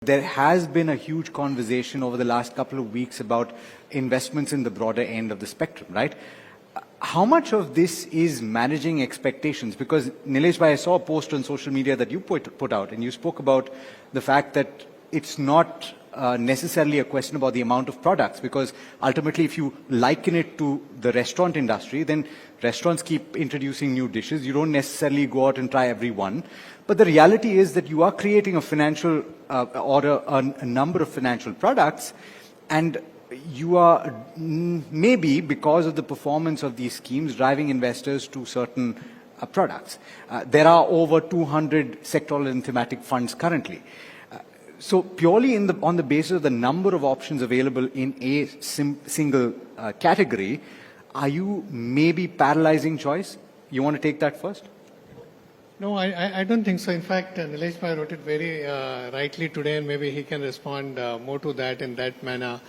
there has been a huge conversation over the last couple of weeks about investments in the broader end of the spectrum, right? How much of this is managing expectations? Because Nilesh, I saw a post on social media that you put out, and you spoke about the fact that it's not necessarily a question about the amount of products, because ultimately if you liken it to the restaurant industry, then restaurants keep introducing new dishes. You don't necessarily go out and try every one. But the reality is that you are creating a financial a number of financial products, and you are maybe, because of the performance of these schemes, driving investors to certain products. There are over 200 sectoral and thematic funds currently. So purely on the basis of the number of options available in a single category, are you maybe paralyzing choice? You want to take that first? No, I don't think so. In fact, Nilesh Bhai wrote it very rightly today, and maybe he can respond more to that in that manner.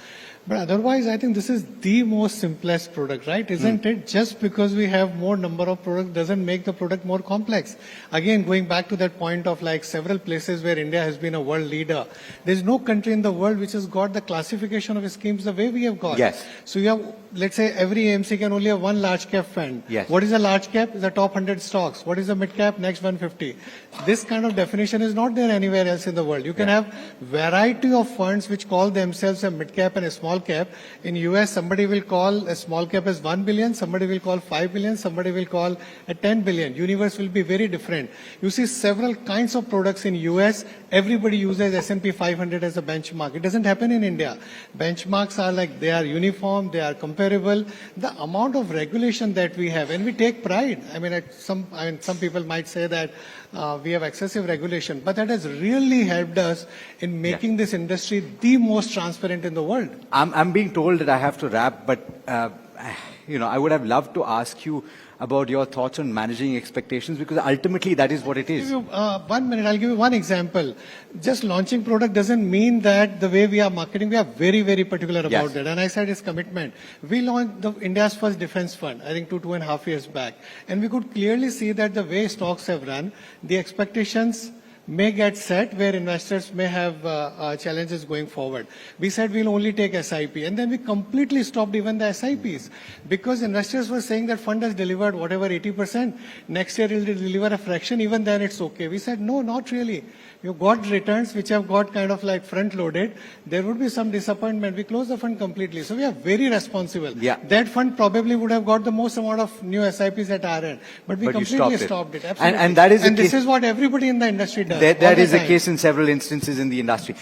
But otherwise, I think this is the most simplest product, right? Isn't it? Just because we have more number of products doesn't make the product more complex. Again, going back to that point of like several places where India has been a world leader, there's no country in the world which has got the classification of schemes the way we have got. Yes. So you have, let's say every AMC can only have one large cap fund. Yes. What is a large cap? The top 100 stocks. What is a mid cap? Next 150. This kind of definition is not there anywhere else in the world. You can have variety of funds which call themselves a mid cap and a small cap. In US, somebody will call a small cap as 1 billion, somebody will call 5 billion, somebody will call a 10 billion. Universe will be very different. You see several kinds of products in US. Everybody uses S&P 500 as a benchmark. It doesn't happen in India. Benchmarks are like, they are uniform, they are comparable. The amount of regulation that we have, and we take pride. I mean, some people might say that we have excessive regulation, but that has really helped us in making this industry the most transparent in the world. I'm being told that I have to wrap, but I would have loved to ask you about your thoughts on managing expectations, because ultimately that is what it is. 1 minute, I'll give you one example. Just launching product doesn't mean that the way we are marketing, we are very, very particular about that. And I said it's commitment. We launched India's first defense fund, I think 2.5 years back. And we could clearly see that the way stocks have run, the expectations may get set where investors may have challenges going forward. We said we'll only take SIP, and then we completely stopped even the SIPs because investors were saying that fund has delivered whatever 80%. Next year it will deliver a fraction, even then it's okay. We said no, not really. You got returns which have got kind of like front loaded. There would be some disappointment. We closed the fund completely. So we are very responsible. Yeah. That fund probably would have got the most amount of new SIPs at our end, but we completely stopped it. Absolutely. And that is and this is what everybody in the industry does. That is the case in several instances in the industry.